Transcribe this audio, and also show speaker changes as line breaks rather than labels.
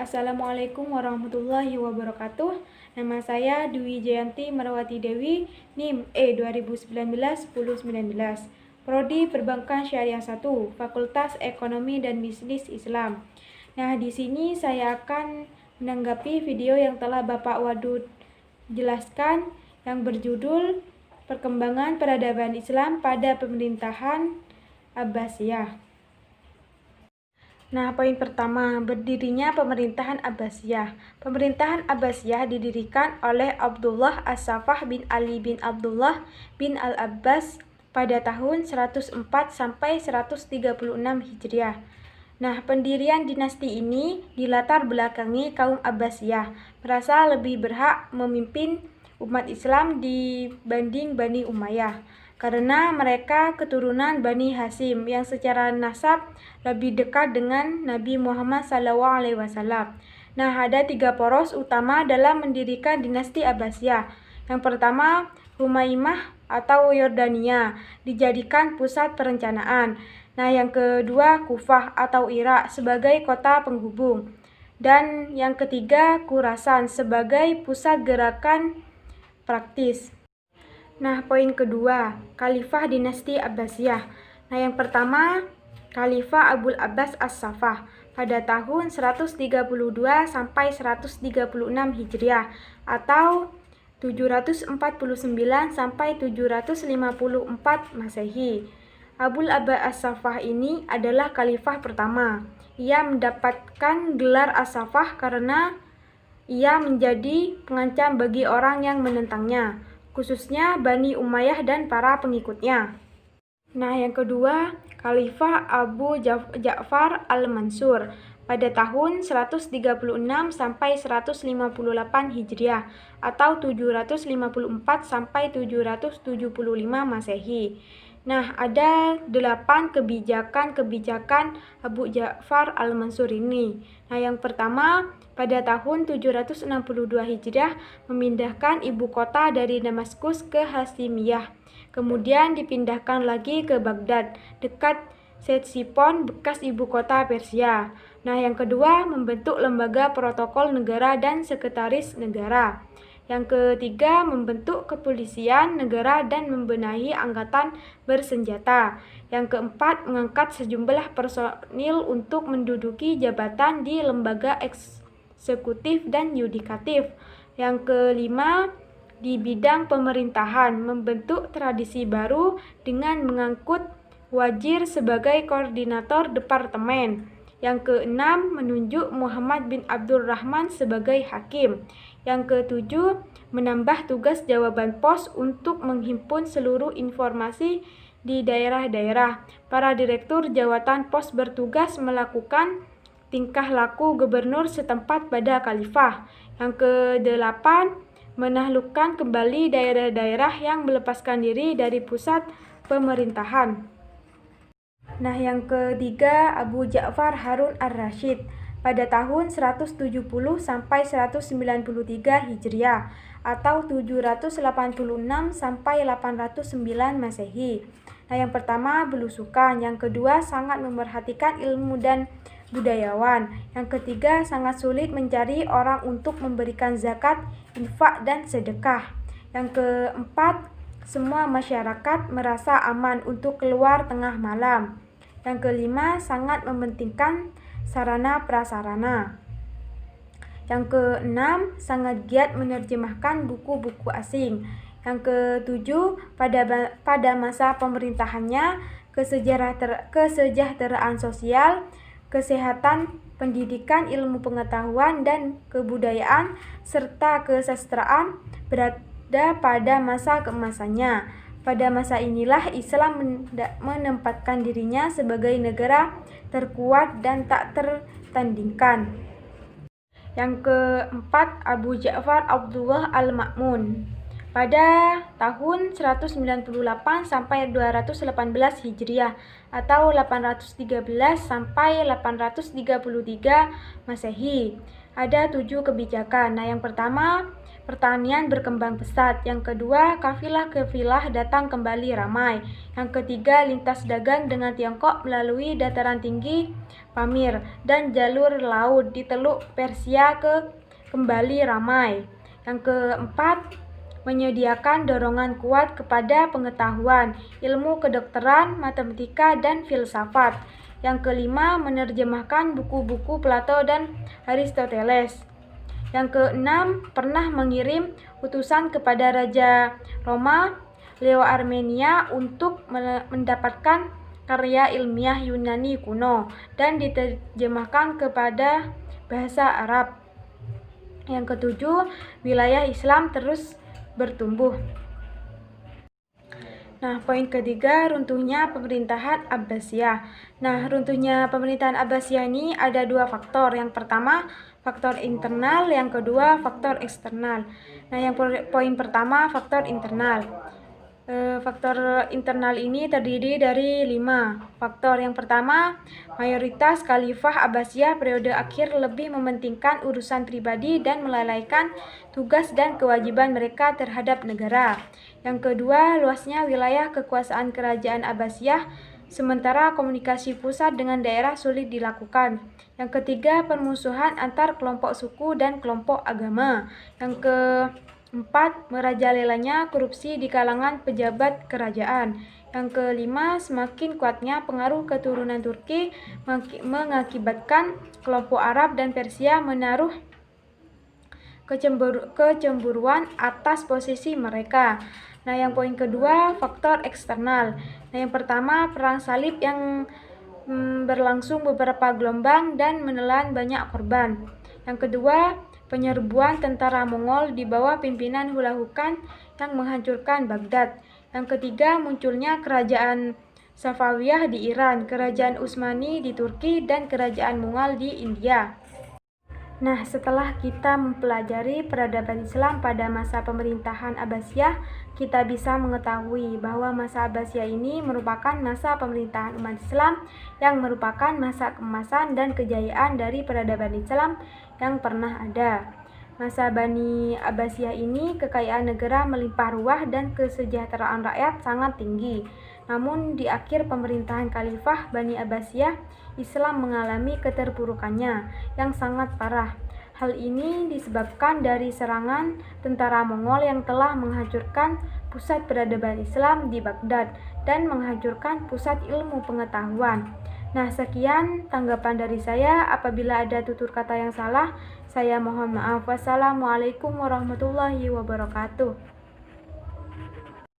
Assalamualaikum warahmatullahi wabarakatuh. Nama saya Dwi Jayanti Merawati Dewi, NIM E2019-1019, Prodi Perbankan Syariah 1, Fakultas Ekonomi dan Bisnis Islam. Nah, di sini saya akan menanggapi video yang telah Bapak Wadud jelaskan yang berjudul Perkembangan Peradaban Islam pada Pemerintahan Abbasiyah. Nah, poin pertama, berdirinya Pemerintahan Abbasiyah. Pemerintahan Abbasiyah didirikan oleh Abdullah As-Saffah bin Ali bin Abdullah bin Al-Abbas pada tahun 104 sampai 136 Hijriah. Nah, pendirian dinasti ini dilatar belakangi kaum Abbasiyah merasa lebih berhak memimpin umat Islam dibanding Bani Umayyah, karena mereka keturunan Bani Hashim yang secara nasab lebih dekat dengan Nabi Muhammad SAW. Nah, ada 3 poros utama dalam mendirikan dinasti Abbasiyah. Yang pertama, Humaimah atau Yordania dijadikan pusat perencanaan. Nah, yang kedua, Kufah atau Irak sebagai kota penghubung. Dan yang ketiga, Khurasan sebagai pusat gerakan praktis. Nah, poin kedua, Khalifah Dinasti Abbasiyah. Nah, yang pertama, Khalifah Abul Abbas As-Saffah pada tahun 132 sampai 136 Hijriah atau 749 sampai 754 Masehi. Abul Abbas As-Saffah ini adalah khalifah pertama. Ia mendapatkan gelar As-Saffah karena ia menjadi pengancam bagi orang yang menentangnya, khususnya Bani Umayyah dan para pengikutnya. Nah, yang kedua, Khalifah Abu Ja'far Al-Mansur pada tahun 136 sampai 158 Hijriah atau 754 sampai 775 Masehi. Nah, ada 8 kebijakan Abu Ja'far Al-Mansur ini. Nah, yang pertama, pada tahun 762 Hijriah memindahkan ibu kota dari Damaskus ke Hasimiyah. Kemudian dipindahkan lagi ke Baghdad, dekat Ctesiphon, bekas ibu kota Persia. Nah, yang kedua, membentuk lembaga protokol negara dan sekretaris negara. Yang ketiga, membentuk kepolisian negara dan membenahi angkatan bersenjata. Yang keempat, mengangkat sejumlah personil untuk menduduki jabatan di lembaga eksekutif dan yudikatif. Yang kelima, di bidang pemerintahan, membentuk tradisi baru dengan mengangkut wazir sebagai koordinator departemen. Yang keenam, menunjuk Muhammad bin Abdurrahman sebagai hakim. Yang ketujuh, menambah tugas jawaban pos untuk menghimpun seluruh informasi di daerah-daerah. Para direktur jawatan pos bertugas melakukan tingkah laku gubernur setempat pada khalifah. Yang kedelapan, menaklukkan kembali daerah-daerah yang melepaskan diri dari pusat pemerintahan. Nah, yang ketiga, Abu Ja'far Harun Ar-Rasyid pada tahun 170 sampai 193 Hijriah atau 786 sampai 809 Masehi. Nah, yang pertama, belusukan. Yang kedua, sangat memerhatikan ilmu dan budayawan. Yang ketiga, sangat sulit mencari orang untuk memberikan zakat, infak, dan sedekah. Yang keempat, semua masyarakat merasa aman untuk keluar tengah malam. Yang kelima, sangat mementingkan sarana prasarana. Yang keenam, sangat giat menerjemahkan buku-buku asing. Yang ketujuh, pada masa pemerintahannya, kesejahteraan sosial, kesehatan, pendidikan, ilmu pengetahuan, dan kebudayaan, serta kesastraan berada pada masa keemasannya. Pada masa inilah Islam menempatkan dirinya sebagai negara terkuat dan tak tertandingkan. Yang keempat, Abu Ja'far Abdullah Al-Ma'mun pada tahun 198 sampai 218 Hijriah atau 813 sampai 833 Masehi. Ada 7 kebijakan. Nah, yang pertama, pertanian berkembang pesat. Yang kedua, kafilah-kafilah datang kembali ramai. Yang ketiga, lintas dagang dengan Tiongkok melalui dataran tinggi Pamir dan jalur laut di Teluk Persia kembali ramai. Yang keempat, menyediakan dorongan kuat kepada pengetahuan, ilmu kedokteran, matematika, dan filsafat. Yang kelima, menerjemahkan buku-buku Plato dan Aristoteles. Yang keenam, pernah mengirim utusan kepada Raja Roma, Leo Armenia, untuk mendapatkan karya ilmiah Yunani kuno dan diterjemahkan kepada bahasa Arab. Yang ketujuh, wilayah Islam terus bertumbuh. Nah, poin ketiga, runtuhnya pemerintahan Abbasiyah. Nah, runtuhnya pemerintahan Abbasiyah ini ada 2 faktor. Yang pertama, faktor internal, yang kedua, faktor eksternal. Nah, yang poin pertama, faktor internal. Faktor internal ini terdiri dari 5 faktor. Yang pertama, mayoritas Khalifah Abbasiyah periode akhir lebih mementingkan urusan pribadi dan melalaikan tugas dan kewajiban mereka terhadap negara. Yang kedua, luasnya wilayah kekuasaan kerajaan Abbasiyah, sementara komunikasi pusat dengan daerah sulit dilakukan. Yang ketiga, permusuhan antar kelompok suku dan kelompok agama. Yang keempat, merajalelanya korupsi di kalangan pejabat kerajaan. Yang kelima, semakin kuatnya pengaruh keturunan Turki mengakibatkan kelompok Arab dan Persia menaruh kecemburuan atas posisi mereka. Nah, yang poin kedua, faktor eksternal. Nah, yang pertama, perang salib yang berlangsung beberapa gelombang dan menelan banyak korban. Yang kedua, penyerbuan tentara Mongol di bawah pimpinan Hulagu Khan yang menghancurkan Baghdad. Yang ketiga, munculnya kerajaan Safawiyah di Iran, kerajaan Utsmani di Turki, dan kerajaan Mughal di India. Nah, setelah kita mempelajari peradaban Islam pada masa pemerintahan Abbasiyah, kita bisa mengetahui bahwa masa Abbasiyah ini merupakan masa pemerintahan umat Islam yang merupakan masa keemasan dan kejayaan dari peradaban Islam yang pernah ada. Masa Bani Abbasiyah ini kekayaan negara melimpah ruah dan kesejahteraan rakyat sangat tinggi. Namun di akhir pemerintahan Khalifah Bani Abbasiyah, Islam mengalami keterpurukannya yang sangat parah. Hal ini disebabkan dari serangan tentara Mongol yang telah menghancurkan pusat peradaban Islam di Baghdad dan menghancurkan pusat ilmu pengetahuan. Nah, sekian tanggapan dari saya. Apabila ada tutur kata yang salah, saya mohon maaf. Wassalamualaikum warahmatullahi wabarakatuh.